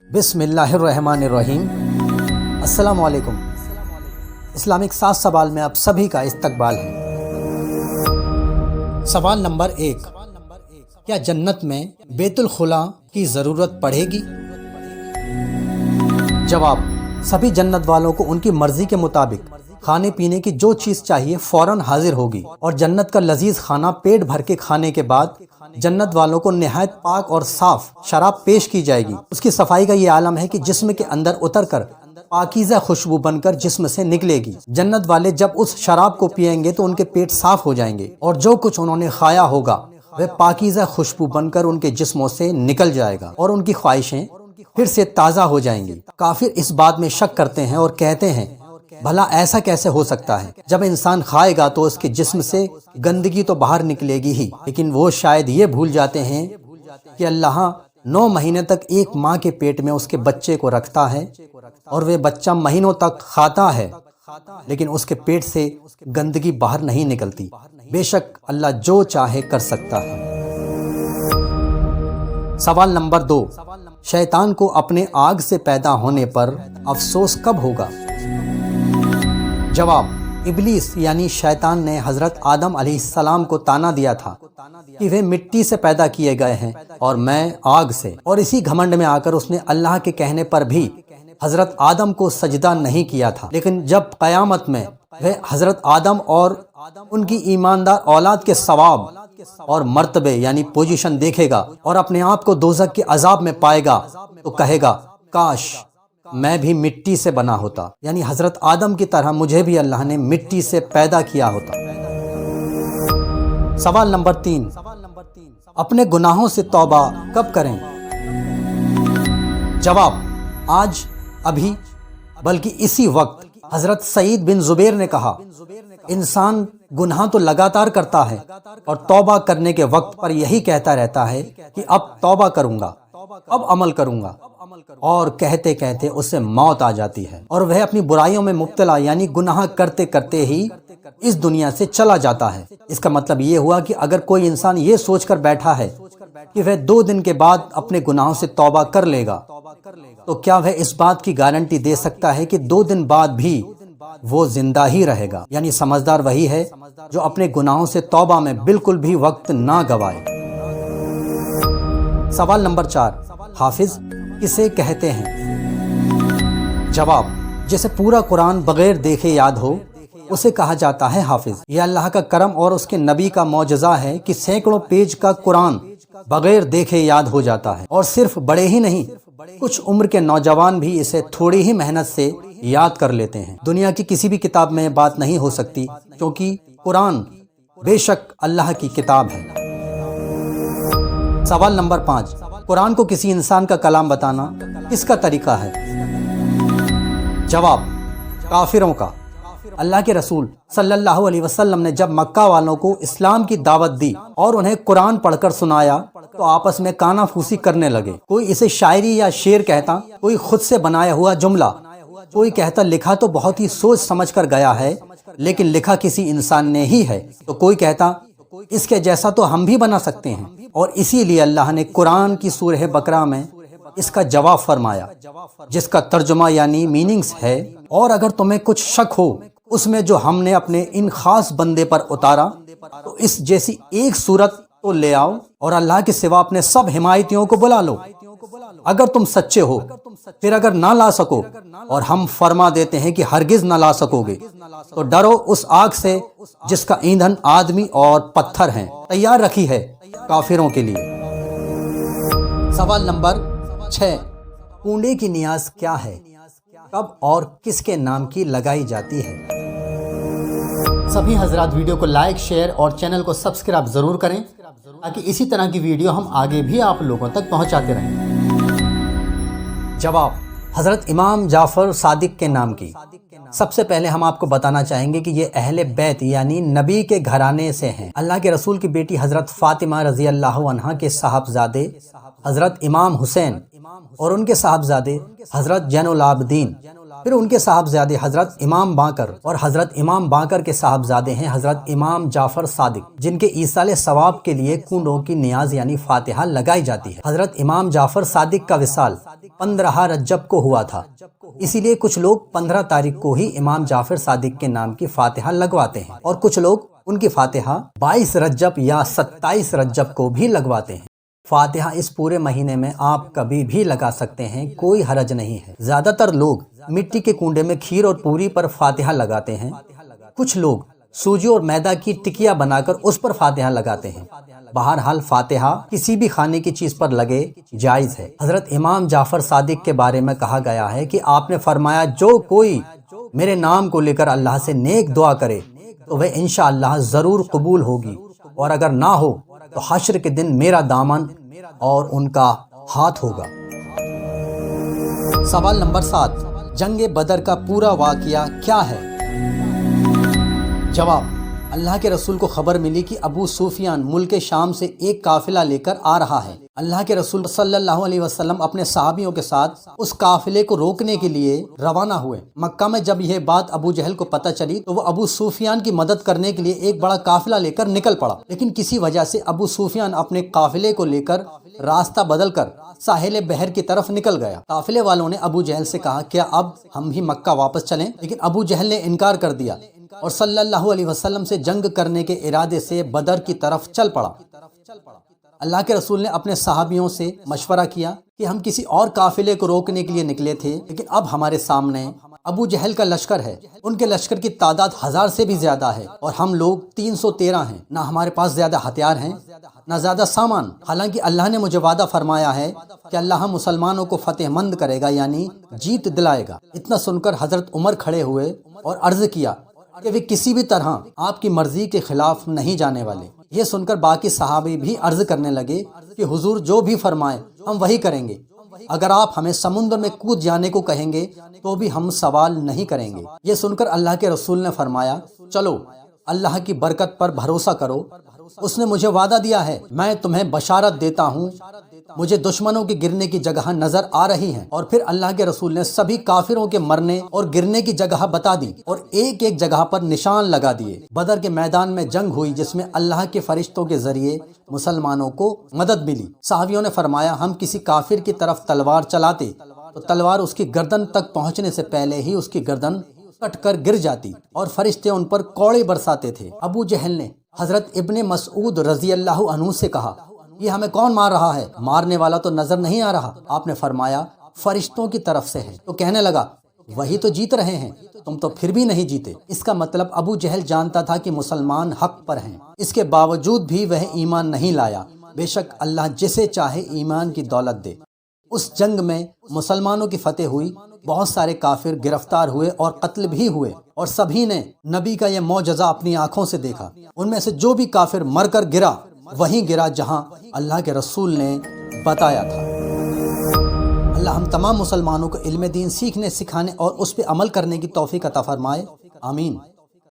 بسم اللہ الرحمن الرحیم۔ السلام علیکم۔ اسلامک 7 سوال میں آپ سبھی کا استقبال ہے۔ سوال نمبر 1، کیا جنت میں بیت الخلا کی ضرورت پڑے گی؟ جواب، سبھی جنت والوں کو ان کی مرضی کے مطابق کھانے پینے کی جو چیز چاہیے فوراً حاضر ہوگی، اور جنت کا لذیذ کھانا پیٹ بھر کے کھانے کے بعد جنت والوں کو نہایت پاک اور صاف شراب پیش کی جائے گی۔ اس کی صفائی کا یہ عالم ہے کہ جسم کے اندر اتر کر پاکیزہ خوشبو بن کر جسم سے نکلے گی۔ جنت والے جب اس شراب کو پئیں گے تو ان کے پیٹ صاف ہو جائیں گے، اور جو کچھ انہوں نے کھایا ہوگا وہ پاکیزہ خوشبو بن کر ان کے جسموں سے نکل جائے گا، اور ان کی خواہشیں پھر سے تازہ ہو جائیں گی۔ کافر اس بات میں شک کرتے ہیں اور کہتے ہیں، بھلا ایسا کیسے ہو سکتا ہے؟ جب انسان کھائے گا تو اس کے جسم سے گندگی تو باہر نکلے گی ہی، لیکن وہ شاید یہ بھول جاتے ہیں کہ اللہ 9 مہینے تک ایک ماں کے پیٹ میں اس کے بچے کو رکھتا ہے، اور وہ بچہ مہینوں تک کھاتا ہے، لیکن اس کے پیٹ سے گندگی باہر نہیں نکلتی۔ بے شک اللہ جو چاہے کر سکتا ہے۔ سوال نمبر 2، شیطان کو اپنے آگ سے پیدا ہونے پر افسوس کب ہوگا؟ جواب، ابلیس یعنی شیطان نے حضرت آدم علیہ السلام کو طعنہ دیا تھا کہ وہ مٹی سے پیدا کیے گئے ہیں اور میں آگ سے، اور اسی گھمنڈ میں آ کر اس نے اللہ کے کہنے پر بھی حضرت آدم کو سجدہ نہیں کیا تھا۔ لیکن جب قیامت میں وہ حضرت آدم اور ان کی ایماندار اولاد کے ثواب اور مرتبے یعنی پوزیشن دیکھے گا اور اپنے آپ کو دوزخ کے عذاب میں پائے گا تو کہے گا، کاش میں بھی مٹی سے بنا ہوتا، یعنی حضرت آدم کی طرح مجھے بھی اللہ نے مٹی سے پیدا کیا ہوتا۔ سوال نمبر 3، اپنے گناہوں سے توبہ کب کریں؟ جواب، آج، ابھی، بلکہ اسی وقت۔ حضرت سعید بن زبیر نے کہا، انسان گناہ تو لگاتار کرتا ہے اور توبہ کرنے کے وقت پر یہی کہتا رہتا ہے کہ اب توبہ کروں گا، اب عمل کروں گا، اور کہتے کہتے اسے موت آ جاتی ہے اور وہ اپنی برائیوں میں مبتلا یعنی گناہ کرتے کرتے ہی اس دنیا سے چلا جاتا ہے۔ اس کا مطلب یہ ہوا کہ اگر کوئی انسان یہ سوچ کر بیٹھا ہے کہ وہ 2 دن کے بعد اپنے گناہوں سے توبہ کر لے گا، تو کیا وہ اس بات کی گارنٹی دے سکتا ہے کہ 2 دن بعد بھی وہ زندہ ہی رہے گا؟ یعنی سمجھدار وہی ہے جو اپنے گناہوں سے توبہ میں بالکل بھی وقت نہ گوائے۔ سوال نمبر 4، حافظ کسے کہتے ہیں؟ جواب، جسے پورا قرآن بغیر دیکھے یاد ہو اسے کہا جاتا ہے حافظ۔ یہ اللہ کا کرم اور اس کے نبی کا معجزہ ہے کہ سینکڑوں پیج کا قرآن بغیر دیکھے یاد ہو جاتا ہے، اور صرف بڑے ہی نہیں، کچھ عمر کے نوجوان بھی اسے تھوڑی ہی محنت سے یاد کر لیتے ہیں۔ دنیا کی کسی بھی کتاب میں یہ بات نہیں ہو سکتی، کیونکہ قرآن بے شک اللہ کی کتاب ہے۔ سوال نمبر 5، قرآن کو کسی انسان کا کلام بتانا کس کا طریقہ ہے؟ جواب، کافروں کا۔ اللہ کے رسول صلی اللہ علیہ وسلم نے جب مکہ والوں کو اسلام کی دعوت دی اور انہیں قرآن پڑھ کر سنایا تو آپس میں کانا پھوسی کرنے لگے۔ کوئی اسے شاعری یا شعر کہتا، کوئی خود سے بنایا ہوا جملہ، کوئی کہتا لکھا تو بہت ہی سوچ سمجھ کر گیا ہے لیکن لکھا کسی انسان نے ہی ہے، تو کوئی کہتا اس کے جیسا تو ہم بھی بنا سکتے ہیں۔ اور اسی لیے اللہ نے قرآن کی سورہ بقرہ میں اس کا جواب فرمایا، جس کا ترجمہ یعنی میننگز ہے، اور اگر تمہیں کچھ شک ہو اس میں جو ہم نے اپنے ان خاص بندے پر اتارا تو اس جیسی ایک صورت تو لے آؤ اور اللہ کے سوا اپنے سب حمایتیوں کو بلا لو اگر تم سچے ہو۔ پھر اگر نہ لا سکو، اور ہم فرما دیتے ہیں کہ ہرگز نہ لا سکو گے، تو ڈرو اس آگ سے جس کا ایندھن آدمی اور پتھر ہیں، تیار رکھی ہے کافروں کے لیے۔ سوال نمبر 6، کنڈے کی نیاز کیا ہے؟ کب اور کس کے نام کی لگائی جاتی ہے؟ سبھی حضرات ویڈیو کو لائک، شیئر اور چینل کو سبسکرائب ضرور کریں تاکہ اسی طرح کی ویڈیو ہم آگے بھی آپ لوگوں تک پہنچاتے رہیں۔ جواب، حضرت امام جعفر صادق کے نام کی۔ سب سے پہلے ہم آپ کو بتانا چاہیں گے کہ یہ اہل بیت یعنی نبی کے گھرانے سے ہیں۔ اللہ کے رسول کی بیٹی حضرت فاطمہ رضی اللہ عنہا کے صاحبزادے حضرت امام حسین اور ان کے صاحبزادے حضرت زین العابدین، پھر ان کے صاحبزادے حضرت امام باقر، اور حضرت امام باقر کے صاحبزادے ہیں حضرت امام جعفر صادق، جن کے ایصال ثواب کے لیے کنڈوں کی نیاز یعنی فاتحہ لگائی جاتی ہے۔ حضرت امام جعفر صادق کا وصال 15 رجب کو ہوا تھا، اسی لیے کچھ لوگ 15 تاریخ کو ہی امام جعفر صادق کے نام کی فاتحہ لگواتے ہیں، اور کچھ لوگ ان کی فاتحہ 22 رجب یا 27 رجب کو بھی لگواتے ہیں۔ فاتحہ اس پورے مہینے میں آپ کبھی بھی لگا سکتے ہیں، کوئی حرج نہیں ہے۔ زیادہ تر لوگ مٹی کے کنڈے میں کھیر اور پوری پر فاتحہ لگاتے ہیں، کچھ لوگ سوجی اور میدا کی ٹکیا بنا کر اس پر فاتحہ لگاتے ہیں۔ بہرحال فاتحہ کسی بھی کھانے کی چیز پر لگے جائز ہے۔ حضرت امام جعفر صادق کے بارے میں کہا گیا ہے کہ آپ نے فرمایا، جو کوئی میرے نام کو لے کر اللہ سے نیک دعا کرے تو وہ انشاءاللہ ضرور قبول ہوگی، اور اگر نہ ہو تو حشر کے دن میرا دامن اور ان کا ہاتھ ہوگا۔ سوال نمبر 7، جنگ بدر کا پورا واقعہ کیا ہے؟ جواب، اللہ کے رسول کو خبر ملی کہ ابو سفیان ملک شام سے ایک قافلہ لے کر آ رہا ہے۔ اللہ کے رسول صلی اللہ علیہ وسلم اپنے صحابیوں کے ساتھ اس قافلے کو روکنے کے لیے روانہ ہوئے۔ مکہ میں جب یہ بات ابو جہل کو پتہ چلی تو وہ ابو سفیان کی مدد کرنے کے لیے ایک بڑا قافلہ لے کر نکل پڑا، لیکن کسی وجہ سے ابو سفیان اپنے قافلے کو لے کر راستہ بدل کر ساحل بحر کی طرف نکل گیا۔ قافلے والوں نے ابو جہل سے کہا، کیا اب ہم بھی مکہ واپس چلیں؟ لیکن ابو جہل نے انکار کر دیا اور صلی اللہ علیہ وسلم سے جنگ کرنے کے ارادے سے بدر کی طرف چل پڑا۔ اللہ کے رسول نے اپنے صحابیوں سے مشورہ کیا کہ ہم کسی اور قافلے کو روکنے کے لیے نکلے تھے، لیکن اب ہمارے سامنے ابو جہل کا لشکر ہے، ان کے لشکر کی تعداد 1000 سے بھی زیادہ ہے، اور ہم لوگ 313 ہیں، نہ ہمارے پاس زیادہ ہتھیار ہیں نہ زیادہ سامان، حالانکہ اللہ نے مجھے وعدہ فرمایا ہے کہ اللہ مسلمانوں کو فتح مند کرے گا، یعنی جیت دلائے گا۔ اتنا سن کر حضرت عمر کھڑے ہوئے اور عرض کیا کہ وہ کسی بھی طرح آپ کی مرضی کے خلاف نہیں جانے والے۔ یہ سن کر باقی صحابی بھی عرض کرنے لگے کہ حضور جو بھی فرمائے ہم وہی کریں گے، اگر آپ ہمیں سمندر میں کود جانے کو کہیں گے تو بھی ہم سوال نہیں کریں گے۔ یہ سن کر اللہ کے رسول نے فرمایا، چلو اللہ کی برکت پر بھروسہ کرو، اس نے مجھے وعدہ دیا ہے، میں تمہیں بشارت دیتا ہوں، مجھے دشمنوں کے گرنے کی جگہ نظر آ رہی ہیں۔ اور پھر اللہ کے رسول نے سبھی کافروں کے مرنے اور گرنے کی جگہ بتا دی اور ایک ایک جگہ پر نشان لگا دیے۔ بدر کے میدان میں جنگ ہوئی جس میں اللہ کے فرشتوں کے ذریعے مسلمانوں کو مدد ملی۔ صحابیوں نے فرمایا، ہم کسی کافر کی طرف تلوار چلاتے تو تلوار اس کی گردن تک پہنچنے سے پہلے ہی اس کی گردن کٹ کر گر جاتی اور فرشتے ان پر کوڑے برساتے تھے۔ ابو جہل نے حضرت ابن مسعود رضی اللہ عنہ سے کہا، یہ ہمیں کون مار رہا ہے؟ مارنے والا تو نظر نہیں آ رہا۔ آپ نے فرمایا، فرشتوں کی طرف سے ہے۔ تو کہنے لگا، وہی تو جیت رہے ہیں، تم تو پھر بھی نہیں جیتے۔ اس کا مطلب ابو جہل جانتا تھا کہ مسلمان حق پر ہیں، اس کے باوجود بھی وہ ایمان نہیں لایا۔ بے شک اللہ جسے چاہے ایمان کی دولت دے۔ اس جنگ میں مسلمانوں کی فتح ہوئی، بہت سارے کافر گرفتار ہوئے اور قتل بھی ہوئے، اور سبھی نے نبی کا یہ معجزہ اپنی آنکھوں سے دیکھا۔ ان میں سے جو بھی کافر مر کر گرا وہیں گرا جہاں اللہ کے رسول نے بتایا تھا۔ اللہ ہم تمام مسلمانوں کو علم دین سیکھنے، سکھانے اور اس پہ عمل کرنے کی توفیق عطا فرمائے، آمین۔